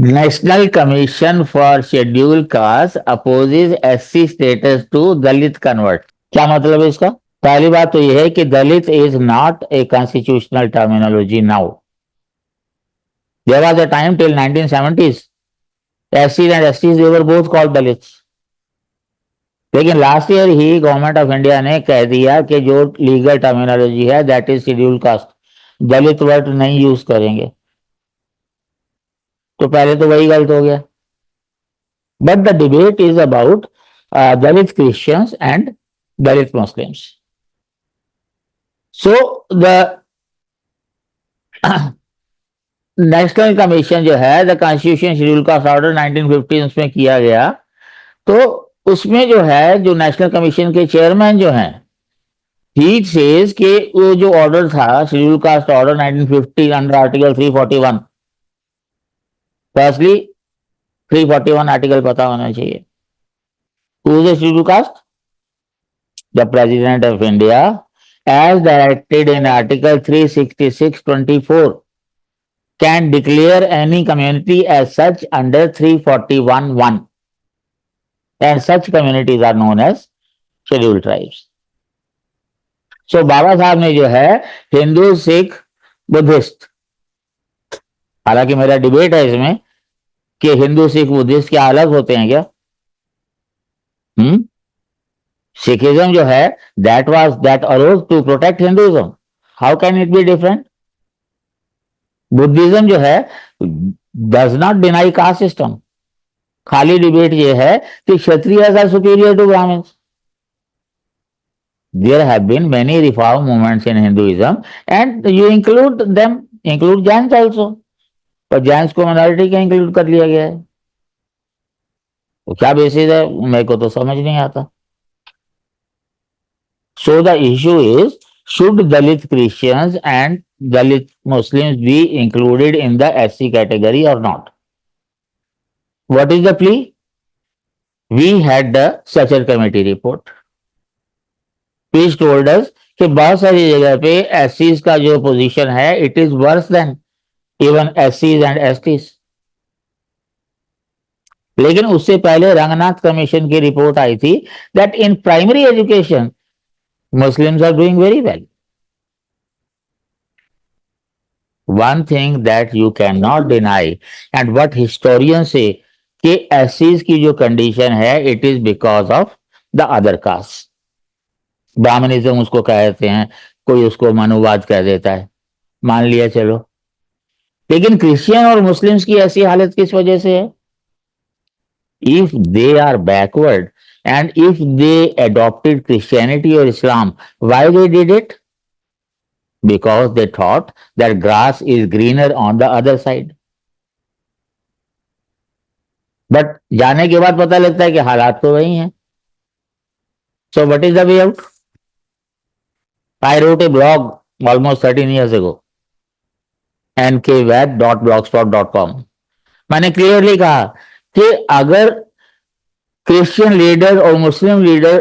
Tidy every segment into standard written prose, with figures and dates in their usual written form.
National Commission for Scheduled Caste opposes SC status to Dalit convert. क्या मतलब है इसका? पहली बात तो यह है कि Dalit is not a constitutional terminology now. There was a time till 1970s SC and STs they were both called Dalits. लेकिन लास्ट ईयर ही गवर्नमेंट ऑफ इंडिया ने कह दिया कि जो लीगल टर्मिनोलॉजी है that is scheduled caste, Dalit word नहीं use करेंगे। तो पहले तो वही गलत हो गया। But the debate is about Dalit Christians and Dalit Muslims. So the national commission जो है the constitution schedule caste order 1950 उसमें किया गया। तो उसमें जो है जो नेशनल कमीशन के चेयरमैन जो हैं ही सेज कि वो जो ऑर्डर था schedule caste order 1950 under article 341, firstly 341 article पता होना चाहिए। Who is the schedule caste? The president of India as directed in article 366(24) can declare any community as such under 341(1) and such communities are known as scheduled tribes. So बाबा साहब ने जो है Hindu Sikh Buddhist, हालांकि मेरा debate है इसमें कि Hindu Sikh Buddhist क्या अलग होते हैं क्या? सिखिज्म जो है that arose to protect Hinduism, how can it be different? Buddhism जो है does not deny caste system. खाली डिबेट ये है कि Kshatriya are superior to Brahmins. There have been many reform movements in Hinduism and you include them, include Jains also. पर जैन्स को minority का include कर लिया गया है। वो क्या बेसिस है मेरे को तो समझ नहीं आता। So the issue is should Dalit Christians and Dalit Muslims be included in the SC category और not? What is the plea? We had the Sachar committee report which told us कि बहुत सारी जगह पे एससीज का जो पोजीशन है it is worse than even एससीज एंड एसटीज। लेकिन उससे पहले रंगनाथ कमीशन की रिपोर्ट आई थी that in primary education Muslims are doing very well. One thing that you can not deny and what historian say कि एससीज की जो कंडीशन है it is because of the other caste. Brahminism उसको कहते हैं, कोई उसको मनुवाद कह देता है, मान लिया चलो। लेकिन क्रिश्चियन और मुस्लिम्स की ऐसी हालत किस वजह से है? If they are backward and if they adopted Christianity or Islam, why they did it? Because they thought that grass is greener on the other side. But जाने के बाद पता लगता है कि हालात तो वही हैं। So what is the way out? I wrote a blog almost 13 years ago, nkvat.blogspot.com. मैंने क्लियरली कहा कि अगर क्रिश्चियन लीडर और मुस्लिम लीडर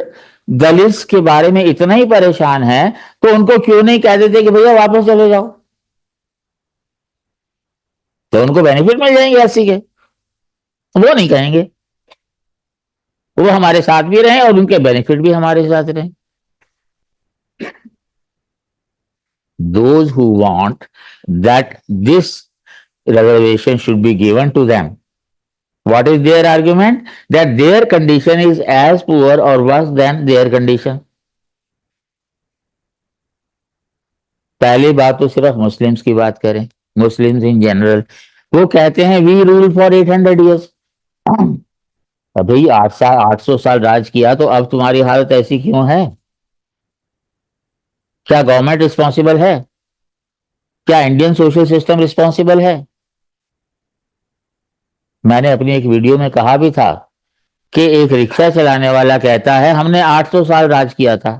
दलित्स के बारे में इतना ही परेशान है तो उनको क्यों नहीं कह देते कि भैया वापस चले जाओ, तो उनको बेनिफिट मिल जाएंगे एससी के। वो नहीं कहेंगे, वो हमारे साथ भी रहे और उनके बेनिफिट भी हमारे साथ रहे। Those who want that this reservation should be given to them, what is their argument? That their condition is as poor or worse than their condition. पहली बात तो सिर्फ मुस्लिम्स की बात करें, मुस्लिम्स इन जनरल, वो कहते हैं वी रूल फॉर 800 years। अभी 800 साल राज किया तो अब तुम्हारी हालत ऐसी क्यों है? क्या गवर्नमेंट रिस्पॉन्सिबल है? क्या इंडियन सोशल सिस्टम रिस्पॉन्सिबल है? मैंने अपनी एक वीडियो में कहा भी था कि एक रिक्शा चलाने वाला कहता है हमने 800 साल राज किया था।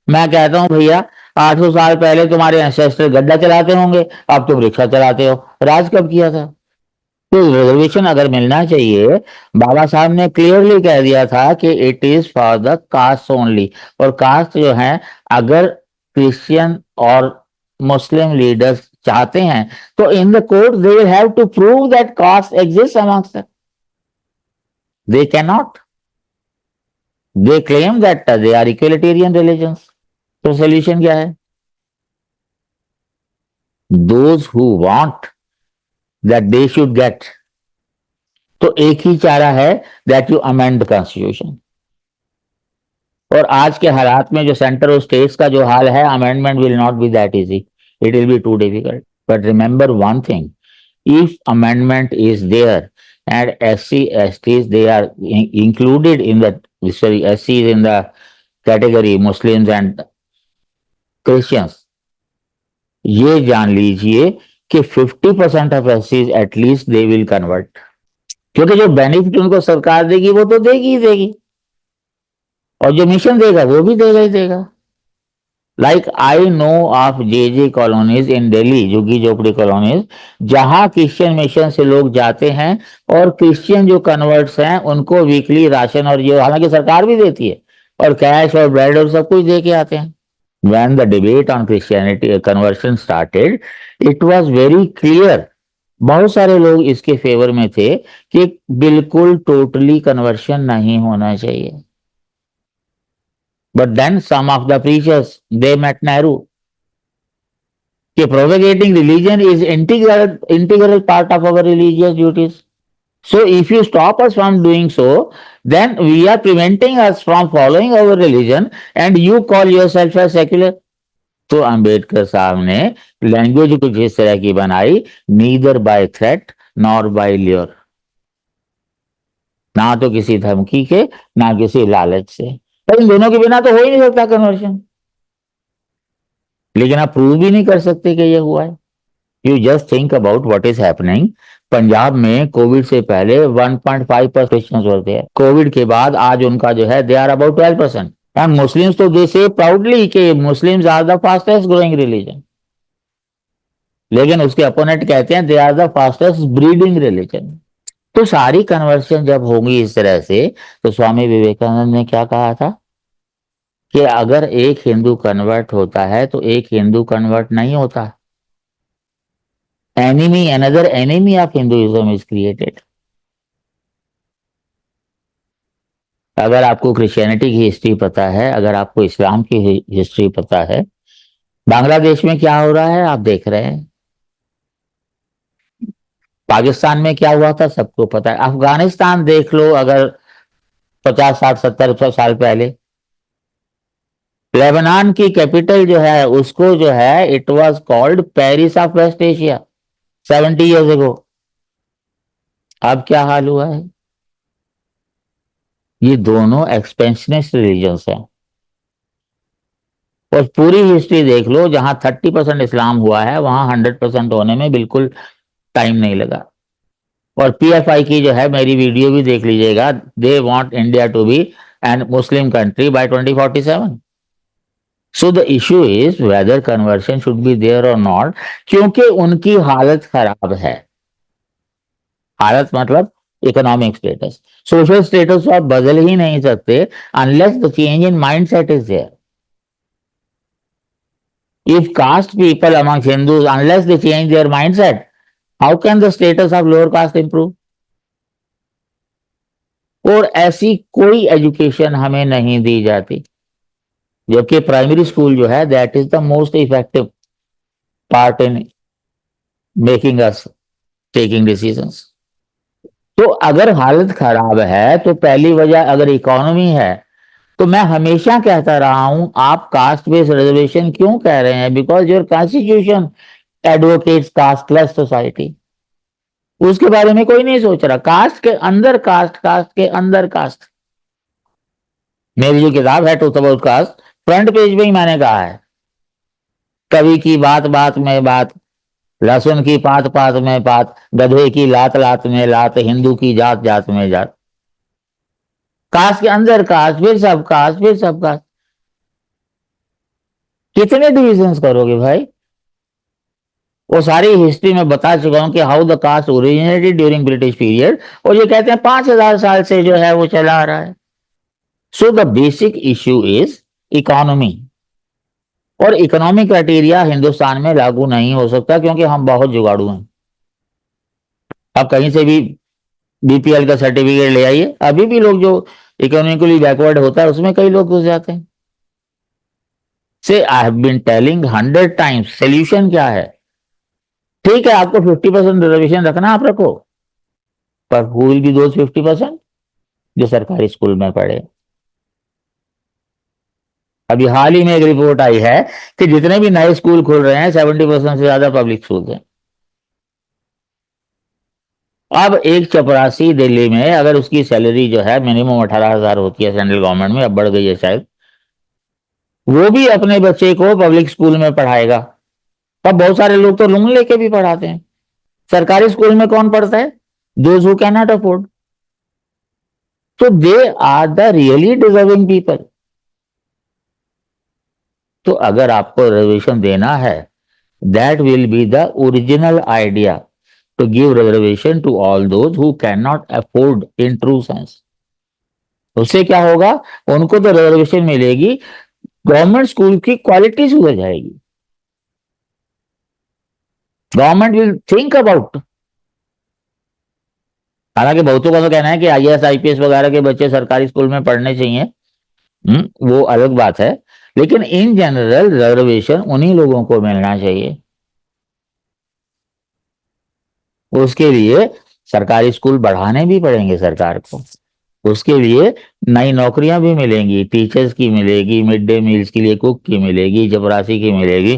मैं कहता हूं भैया 800 साल पहले तुम्हारे एंसेस्टर गड्ढा चलाते होंगे, अब तुम रिक्शा चलाते हो, राज कब किया था? तो रिजर्वेशन अगर मिलना चाहिए, बाबा साहब ने क्लियरली कह दिया था कि it is for the caste only. और कास्ट जो है अगर क्रिश्चियन और मुस्लिम लीडर्स चाहते हैं, तो in the court they will have to prove that caste exist amongst them. They can not. They claim that they are egalitarian religions. तो solution क्या है? Those who want that they should get. तो एक ही चारा है, that you amend the constitution. और आज के हालात में जो सेंटर और स्टेट्स का जो हाल है, amendment will not be that easy. It will be too difficult. But remember one thing, if amendment is there and SC STs they are included in the, sorry, SCs in the category Muslims and Christians, ये जान लीजिए कि 50% of SCs at least they will convert. क्योंकि जो benefit उनको सरकार देगी वो तो देगी ही देगी, और जो मिशन देगा वो भी देगा ही देगा. Like I know of J colonies इन दिल्ली, झुग्गी झोपड़ी कॉलोनीज, जहां क्रिश्चियन मिशन से लोग जाते हैं और क्रिश्चियन जो कन्वर्ट्स हैं उनको वीकली राशन और ये हालांकि सरकार भी देती है, और कैश और ब्रेड और सब कुछ दे के आते हैं. When the debate on Christianity conversion started, it was very clear, बहुत सारे लोग इसके फेवर में थे कि बिल्कुल टोटली कन्वर्शन नहीं होना चाहिए. But then some of the preachers, they met Nehru. कि propagating religion is integral part of our religious duties. So if you stop us from doing so, then we are preventing us from following our religion and you call yourself as secular. तो अंबेडकर साहब ने language कुछ इस तरह की बनाई, neither by threat nor by lure. ना तो किसी धमकी के, ना किसी लालच से. पर इन दोनों के बिना तो हो ही नहीं सकता कन्वर्शन. लेकिन आप प्रूव भी नहीं कर सकते कि ये हुआ है. You just think about what is happening. Punjab में कोविड से पहले 1.5% क्रिश्चियंस होते हैं. कोविड के बाद आज उनका जो है they are about 12%. And Muslims तो दे से प्राउडली कि Muslims are the fastest growing religion. लेकिन उसके अपोनेंट कहते हैं they are the fastest breeding religion. तो सारी कन्वर्शन जब होंगी इस तरह से, तो स्वामी विवेकानंद ने क्या कहा था कि अगर एक हिंदू कन्वर्ट होता है तो एक हिंदू कन्वर्ट नहीं होता. Enemy, another enemy of Hinduism is created. अगर आपको क्रिश्चियनिटी की हिस्ट्री पता है, अगर आपको इस्लाम की हिस्ट्री पता है, बांग्लादेश में क्या हो रहा है आप देख रहे हैं, पाकिस्तान में क्या हुआ था सबको पता है, अफगानिस्तान देख लो अगर 50 60 70 साल पहले. लेबनान की कैपिटल जो है उसको जो है it was called Paris of West Asia 70 years ago. अब क्या हाल हुआ है? ये दोनों एक्सपेंशनिस्ट रिलीजन्स हैं. और पूरी हिस्ट्री देख लो, जहां 30% इस्लाम हुआ है वहां 100% होने में बिल्कुल टाइम नहीं लगा. और पीएफआई की जो है मेरी वीडियो भी देख लीजिएगा, they want India to be an Muslim country by 2047. So the issue is whether conversion should be there or not, क्योंकि उनकी हालत खराब है. हालत मतलब इकोनॉमिक स्टेटस, सोशल स्टेटस आप बदल ही नहीं सकते unless the change in mindset is there. If caste people among Hindus, unless they change their mindset, how can the status of lower caste improve? और ऐसी कोई एजुकेशन हमें नहीं दी जाती, जबकि प्राइमरी स्कूल जो है that is the most effective part in making us taking decisions. तो अगर हालत खराब है तो पहली वजह अगर इकोनॉमी है, तो मैं हमेशा कहता रहा हूं आप कास्ट बेस्ड रिजर्वेशन क्यों कह रहे हैं, because your constitution advocates casteless society. उसके बारे में कोई नहीं सोच रहा. कास्ट के अंदर कास्ट, कास्ट के अंदर कास्ट. मेरी जो किताब है truth about cast, front page में ही मैंने कहा है, कवि की बात बात में बात, लहसुन की पात पात में पात, गधे की लात लात में लात, हिंदू की जात जात में जात. कास्ट के अंदर कास्ट, फिर सब कास्ट, फिर सब कास्ट. कितने डिविजन्स करोगे भाई? वो सारी हिस्ट्री में बता चुका हूं कि how the caste originated during British period, और ये कहते हैं 5000 साल से जो है वो चला आ रहा है. So the basic issue is economy. और इकोनॉमिक क्राइटेरिया हिंदुस्तान में लागू नहीं हो सकता क्योंकि हम बहुत जुगाड़ू हैं। आप कहीं से भी बीपीएल का सर्टिफिकेट ले आइए, अभी भी लोग जो इकोनॉमिकली बैकवर्ड होता है उसमें कई लोग घुस जाते हैं। Say I have been telling 100 times, solution क्या है? ठीक है, आपको 50% रिजर्वेशन रखना, आप रखो, पर हु विल बी दोज 50% जो सरकारी स्कूल में पढ़े। अभी हाल ही में एक रिपोर्ट आई है कि जितने भी नए स्कूल खुल रहे हैं 70% से ज्यादा पब्लिक स्कूल हैं। अब एक चपरासी दिल्ली में अगर उसकी सैलरी जो है मिनिमम 18,000 होती है सेंट्रल गवर्नमेंट में, अब बढ़ गई है शायद, वो भी अपने बच्चे को पब्लिक स्कूल में पढ़ाएगा। अब बहुत सारे लोग तो लोन लेके भी पढ़ाते हैं। सरकारी स्कूल में कौन पढ़ता है? Those who can not afford. तो they are the really deserving people. तो अगर आपको रिजर्वेशन देना है, that will be the original idea, to give reservation to all those who cannot afford in true sense। उससे क्या होगा? उनको तो रिजर्वेशन मिलेगी, गवर्नमेंट स्कूल की क्वालिटी सुधर जाएगी। Government will think about. हालांकि बहुतों का तो कहना है कि आईएएस आईपीएस वगैरह के बच्चे सरकारी स्कूल में पढ़ने चाहिए, वो अलग बात है, लेकिन इन जनरल रिजर्वेशन उन्हीं लोगों को मिलना चाहिए। उसके लिए सरकारी स्कूल बढ़ाने भी पड़ेंगे सरकार को। उसके लिए नई नौकरियां भी मिलेंगी, टीचर्स की मिलेगी, मिड डे मील्स के लिए कुक की मिलेगी, चपरासी की मिलेगी,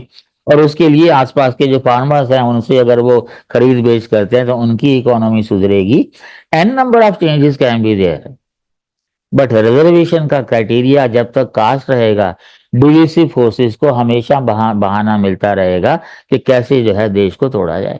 और उसके लिए आसपास के जो फार्मर्स हैं उनसे अगर वो खरीद बेच करते हैं तो उनकी इकोनॉमी सुधरेगी। An number of changes can be there, but reservation का क्राइटेरिया जब तक कास्ट रहेगा, डिविसिव फोर्सेस को हमेशा बहाना मिलता रहेगा कि कैसे जो है देश को तोड़ा जाए।